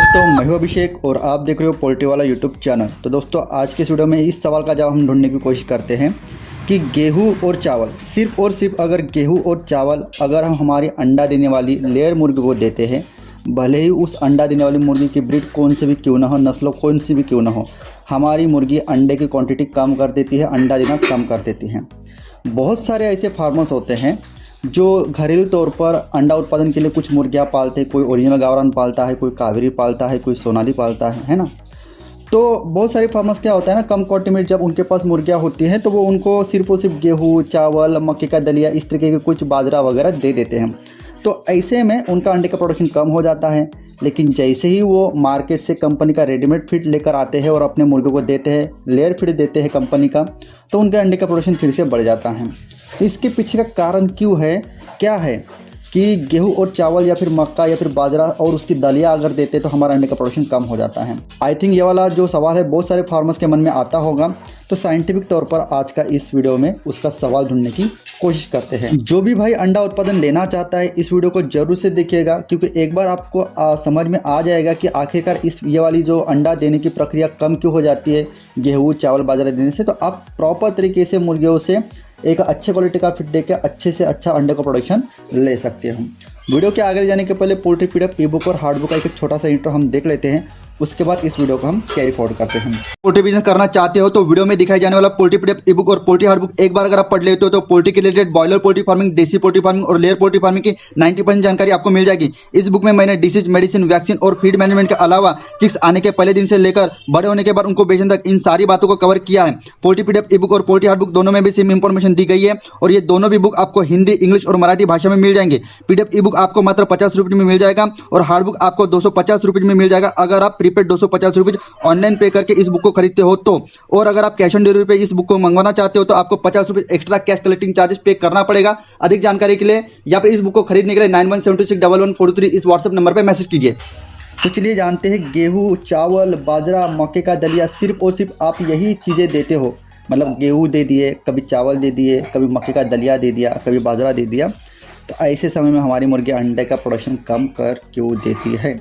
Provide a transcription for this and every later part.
दोस्तों, मैं हूं अभिषेक और आप देख रहे हो पोल्ट्री वाला यूट्यूब चैनल। तो दोस्तों, आज के इस वीडियो में इस सवाल का जवाब हम ढूंढने की कोशिश करते हैं कि गेहूं और चावल, सिर्फ और सिर्फ अगर गेहूं और चावल अगर हम हमारी अंडा देने वाली लेयर मुर्गी को देते हैं, भले ही उस अंडा देने वाली मुर्गी की ब्रीड कौन से भी क्यों ना हो, नस्लों कौन सी भी क्यों ना हो, हमारी मुर्गी अंडे की क्वांटिटी कम कर देती है, अंडा देना कम कर देती है। बहुत सारे ऐसे फार्मर्स होते हैं जो घरेलू तौर पर अंडा उत्पादन के लिए कुछ मुर्गियाँ पालते हैं। कोई ओरिजिनल गावरान पालता है, कोई कावेरी पालता है, कोई सोनाली पालता है ना। तो बहुत सारे फार्मर्स क्या होता है ना, कम क्वांटिटी में जब उनके पास मुर्गियाँ होती हैं तो वो उनको सिर्फ और सिर्फ गेहूँ, चावल, मक्के का दलिया, इस तरीके के कुछ बाजरा वगैरह दे देते हैं। तो ऐसे में उनका अंडे का प्रोडक्शन कम हो जाता है। लेकिन जैसे ही वो मार्केट से कंपनी का रेडीमेड फीड लेकर आते हैं और अपने मुर्गों को देते हैं, लेयर फीड देते हैं कंपनी का, तो उनके अंडे का प्रोडक्शन फिर से बढ़ जाता है। तो इसके पीछे का कारण क्यों है, क्या है कि गेहूं और चावल या फिर मक्का या फिर बाजरा और उसकी दलिया अगर देते तो हमारा अंडे का प्रोडक्शन कम हो जाता है। आई थिंक ये वाला जो सवाल है बहुत सारे फार्मर्स के मन में आता होगा। तो साइंटिफिक तौर पर आज का इस वीडियो में उसका सवाल ढूंढने की कोशिश करते हैं। जो भी भाई अंडा उत्पादन लेना चाहता है इस वीडियो को जरूर से देखिएगा, क्योंकि एक बार आपको समझ में आ जाएगा कि आखिरकार ये वाली जो अंडा देने की प्रक्रिया कम क्यों हो जाती है गेहूँ, चावल, बाजरा देने से। तो आप प्रॉपर तरीके से मुर्गियों से एक अच्छे क्वालिटी का फीड देकर अच्छे से अच्छा अंडे का प्रोडक्शन ले सकते हैं। वीडियो के आगे जाने के पहले पोल्ट्री पीडीएफ ई बुक और हार्ड बुक का एक छोटा सा इंट्रो हम देख लेते हैं, उसके बाद इस वीडियो को हम कैरी फॉरवर्ड करते हैं। पोल्ट्री बिजनेस करना चाहते हो तो वीडियो में दिखाई जाने वाला पोल्ट्री पीडीएफ ई बुक और पोल्ट्री हार्ड बुक एक बार अगर आप पढ़ लेते हो तो पोल्ट्री के रिलेटेड बॉयलर पोल्ट्री फार्मिंग, देसी पोल्ट्री फार्मिंग और लेयर पोल्ट्री फार्मिंग की 90% जानकारी आपको मिल जाएगी। इस बुक में मैंने डिसीज, मेडिसिन, वैक्सीन और फीड मैनेजमेंट के अलावा चिक्स आने के पहले दिन से लेकर बड़े होने के बाद उनको बेचने तक इन सारी बातों को कवर किया है। पोल्ट्री पीडीएफ ई बुक और पोल्ट्री हार्ड बुक दोनों में भी सेम इंफॉर्मेशन दी गई है और ये दोनों भी बुक आपको हिंदी, इंग्लिश और मराठी भाषा में मिल जाएंगे। पीडीएफ ई बुक आपको मात्र 50 रुपये में मिल जाएगा और हार्ड बुक आपको 250 रुपये में मिल जाएगा अगर आप प्रीपेड 250 रुपये ऑनलाइन पे करके इस बुक को खरीदते हो तो। और अगर आप कैश ऑन डिलीवरी पे इस बुक को मंगवाना चाहते हो तो आपको 50 रुपये एक्स्ट्रा कैश कलेक्टिंग चार्जेस पे करना पड़ेगा। अधिक जानकारी के लिए या फिर इस बुक को खरीदने के लिए 91761143 इस व्हाट्सएप नंबर पर मैसेज कीजिए। तो चलिए जानते हैं, गेहूँ, चावल, बाजरा, मक्के का दलिया, सिर्फ और सिर्फ आप यही चीज़ें देते हो, मतलब गेहूँ दे दिए, कभी चावल दे दिए, कभी मक्के का दलिया दे दिया, कभी बाजरा दे दिया, तो ऐसे समय में हमारी मुर्गी अंडे का प्रोडक्शन कम कर क्यों देती है।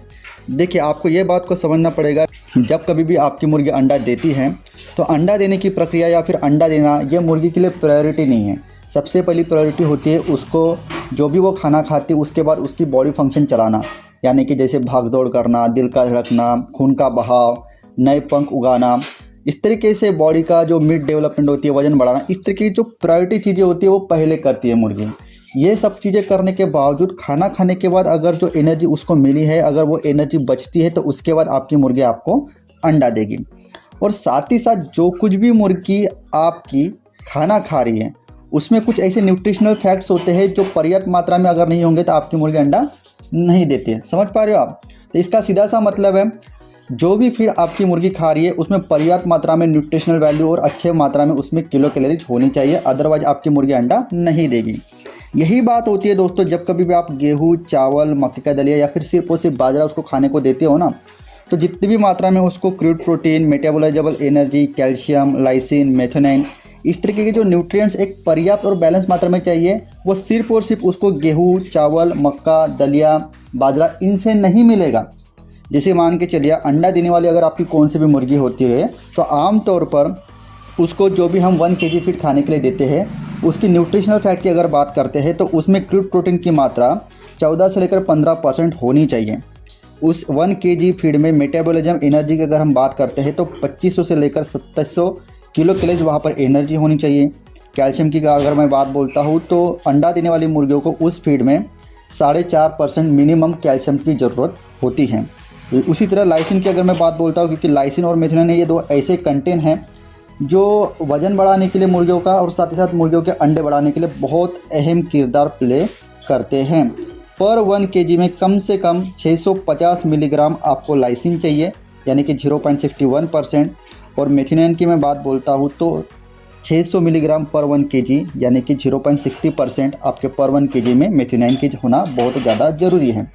देखिए, आपको ये बात को समझना पड़ेगा, जब कभी भी आपकी मुर्गी अंडा देती है तो अंडा देने की प्रक्रिया या फिर अंडा देना ये मुर्गी के लिए प्रायोरिटी नहीं है। सबसे पहली प्रायोरिटी होती है उसको जो भी वो खाना खाती है उसके बाद उसकी बॉडी फंक्शन चलाना, यानी कि जैसे भाग दौड़ करना, दिल का धड़कना, खून का बहाव, नए पंख उगाना, इस तरीके से बॉडी का जो मिड डेवलपमेंट होती है, वजन बढ़ाना, इस तरीके की जो प्रायोरिटी चीज़ें होती है वो पहले करती है मुर्गी। ये सब चीज़ें करने के बावजूद खाना खाने के बाद अगर जो एनर्जी उसको मिली है, अगर वो एनर्जी बचती है तो उसके बाद आपकी मुर्गी आपको अंडा देगी। और साथ ही साथ जो कुछ भी मुर्गी आपकी खाना खा रही है उसमें कुछ ऐसे न्यूट्रिशनल फैक्ट्स होते हैं जो पर्याप्त मात्रा में अगर नहीं होंगे तो आपकी मुर्गी अंडा नहीं देती है। समझ पा रहे हो आप? तो इसका सीधा सा मतलब है, जो भी फीड आपकी मुर्गी खा रही है उसमें पर्याप्त मात्रा में न्यूट्रिशनल वैल्यू और अच्छे मात्रा में उसमें किलो कैलोरीज होनी चाहिए, अदरवाइज आपकी मुर्गी अंडा नहीं देगी। यही बात होती है दोस्तों, जब कभी भी आप गेहूँ, चावल, मक्के का दलिया या फिर सिर्फ और सिर्फ बाजरा उसको खाने को देते हो ना, तो जितनी भी मात्रा में उसको crude protein, metabolisable energy, calcium, lysine, methionine, इस तरीके के जो न्यूट्रिएंट्स एक पर्याप्त और बैलेंस मात्रा में चाहिए, वो सिर्फ और सिर्फ उसको गेहूँ, चावल, मक्का, दलिया, बाजरा इनसे नहीं मिलेगा। जैसे मान के चलिए, अंडा देने वाली अगर आपकी कौन सी भी मुर्गी होती है तो आमतौर पर उसको जो भी हम 1 kg फीड खाने के लिए देते हैं, उसकी न्यूट्रिशनल फैक्ट की अगर बात करते हैं तो उसमें क्रूड प्रोटीन की मात्रा 14 से लेकर 15% होनी चाहिए। उस 1 kg फीड में मेटाबॉलिज्म एनर्जी की अगर हम बात करते हैं तो 2500 से लेकर 2700 किलो कैलोरीज वहाँ पर एनर्जी होनी चाहिए। कैल्शियम की अगर मैं बात बोलता हूँ तो अंडा देने वाली मुर्गियों को उस फीड में 4.5% मिनिमम कैल्शियम की ज़रूरत होती है। उसी तरह लाइसिन की अगर मैं बात बोलता हूँ, क्योंकि लाइसिन और मेथिओनिन ये दो ऐसे कंटेंट हैं जो वज़न बढ़ाने के लिए मुर्गियों का और साथ ही साथ मुर्गियों के अंडे बढ़ाने के लिए बहुत अहम किरदार प्ले करते हैं। पर 1 kg में कम से कम 650 मिलीग्राम आपको लाइसिन चाहिए, यानी कि 0.61%, और मेथिओनिन की मैं बात बोलता हूँ तो 600 मिलीग्राम पर 1 kg, यानी कि 0.60% आपके पर 1 kg में मेथिओनिन की होना बहुत ज़्यादा ज़रूरी है।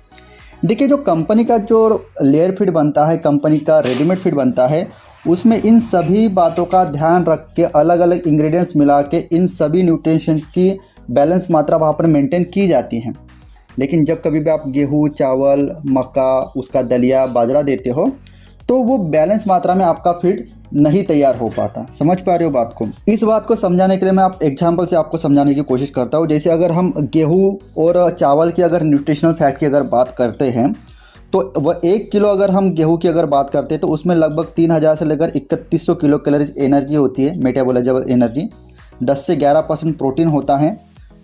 देखिए, जो कंपनी का जो लेयर फीड बनता है, कंपनी का रेडीमेड फीड बनता है, उसमें इन सभी बातों का ध्यान रख के अलग अलग इंग्रेडिएंट्स मिला के इन सभी न्यूट्रिशन की बैलेंस मात्रा वहाँ पर मेंटेन की जाती है। लेकिन जब कभी भी आप गेहूँ, चावल, मक्का, उसका दलिया, बाजरा देते हो तो वो बैलेंस मात्रा में आपका फीड नहीं तैयार हो पाता। समझ पा रहे हो बात को? इस बात को समझाने के लिए मैं आप एग्जांपल से आपको समझाने की कोशिश करता हूँ। जैसे अगर हम गेहूँ और चावल की अगर न्यूट्रिशनल फैक्ट की अगर बात करते हैं तो वह 1 किलो अगर हम गेहूं की अगर बात करते हैं तो उसमें लगभग 3000 से लेकर 3100 किलो कैलोरीज एनर्जी होती है, मेटाबॉलिज्म एनर्जी। 10 से 11% प्रोटीन होता है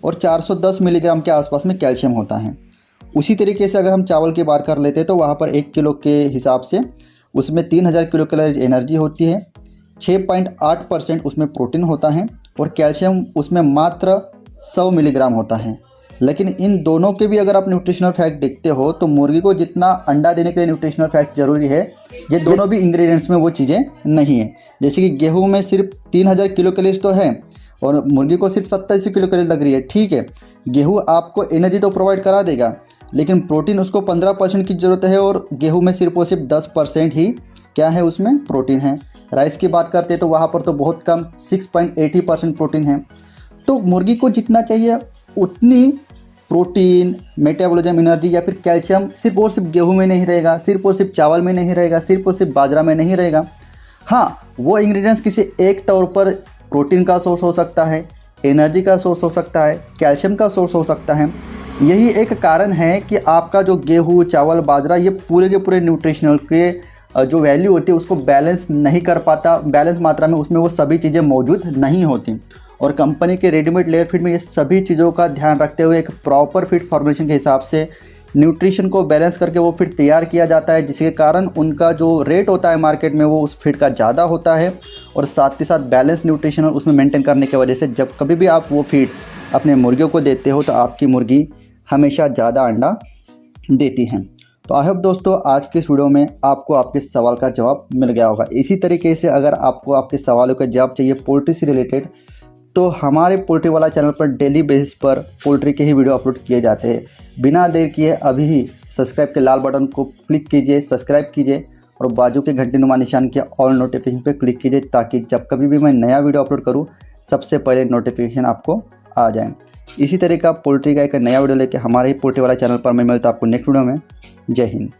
और 410 मिलीग्राम के आसपास में कैल्शियम होता है। उसी तरीके से अगर हम चावल की बात कर लेते हैं तो वहाँ पर 1 किलो के हिसाब से उसमें 3000 किलो कैलोरीज एनर्जी होती है, 6.8% उसमें प्रोटीन होता है और कैल्शियम उसमें मात्र 100 मिलीग्राम होता है। लेकिन इन दोनों के भी अगर आप न्यूट्रिशनल फैक्ट देखते हो तो मुर्गी को जितना अंडा देने के लिए न्यूट्रिशनल फैक्ट जरूरी है, ये दोनों भी इंग्रेडिएंट्स में वो चीज़ें नहीं है। जैसे कि गेहूं में सिर्फ 3000 किलो कैलोरीज तो है और मुर्गी को सिर्फ 87 किलो कैलोरीज लग रही है। ठीक है, गेहूँ आपको एनर्जी तो प्रोवाइड करा देगा, लेकिन प्रोटीन उसको 15% की ज़रूरत है और गेहूँ में सिर्फ 10% ही क्या है, उसमें प्रोटीन है। राइस की बात करते हैं तो वहाँ पर तो बहुत कम 6.80% प्रोटीन है। तो मुर्गी को जितना चाहिए उतनी प्रोटीन, मेटाबॉलिज्म एनर्जी या फिर कैल्शियम सिर्फ और सिर्फ गेहूं में नहीं रहेगा, सिर्फ और सिर्फ चावल में नहीं रहेगा, सिर्फ और सिर्फ बाजरा में नहीं रहेगा। हाँ, वो इंग्रेडिएंट्स किसी एक तौर पर प्रोटीन का सोर्स हो सकता है, एनर्जी का सोर्स हो सकता है, कैल्शियम का सोर्स हो सकता है। यही एक कारण है कि आपका जो गेहूँ, चावल, बाजरा ये पूरे के पूरे न्यूट्रिशनल के जो वैल्यू होती है उसको बैलेंस नहीं कर पाता। बैलेंस मात्रा में उसमें वो सभी चीज़ें मौजूद नहीं होती और कंपनी के रेडीमेड लेयर फीड में ये सभी चीज़ों का ध्यान रखते हुए एक प्रॉपर फीड फॉर्मुलेशन के हिसाब से न्यूट्रिशन को बैलेंस करके वो फीड तैयार किया जाता है, जिसके कारण उनका जो रेट होता है मार्केट में वो उस फीड का ज़्यादा होता है और साथ ही साथ बैलेंस न्यूट्रिशन उसमें मेंटेन करने की वजह से जब कभी भी आप वो फीड अपने मुर्गियों को देते हो तो आपकी मुर्गी हमेशा ज़्यादा अंडा देती हैं। तो आई होप दोस्तों आज के इस वीडियो में आपको आपके सवाल का जवाब मिल गया होगा। इसी तरीके से अगर आपको आपके सवालों का जवाब चाहिए पोल्ट्री से रिलेटेड तो हमारे पोल्ट्री वाला चैनल पर डेली बेसिस पर पोल्ट्री के ही वीडियो अपलोड किए जाते हैं। बिना देर किए अभी ही सब्सक्राइब के लाल बटन को क्लिक कीजिए, सब्सक्राइब कीजिए और बाजू के घंटे नुमा निशान के ऑल नोटिफिकेशन पे क्लिक कीजिए ताकि जब कभी भी मैं नया वीडियो अपलोड करूँ सबसे पहले नोटिफिकेशन आपको आ जाए। इसी तरह का पोल्ट्री का एक नया वीडियो लेके हमारे ही पोल्ट्री वाला चैनल पर मैं मिलता हूँ आपको नेक्स्ट वीडियो में। जय हिंद।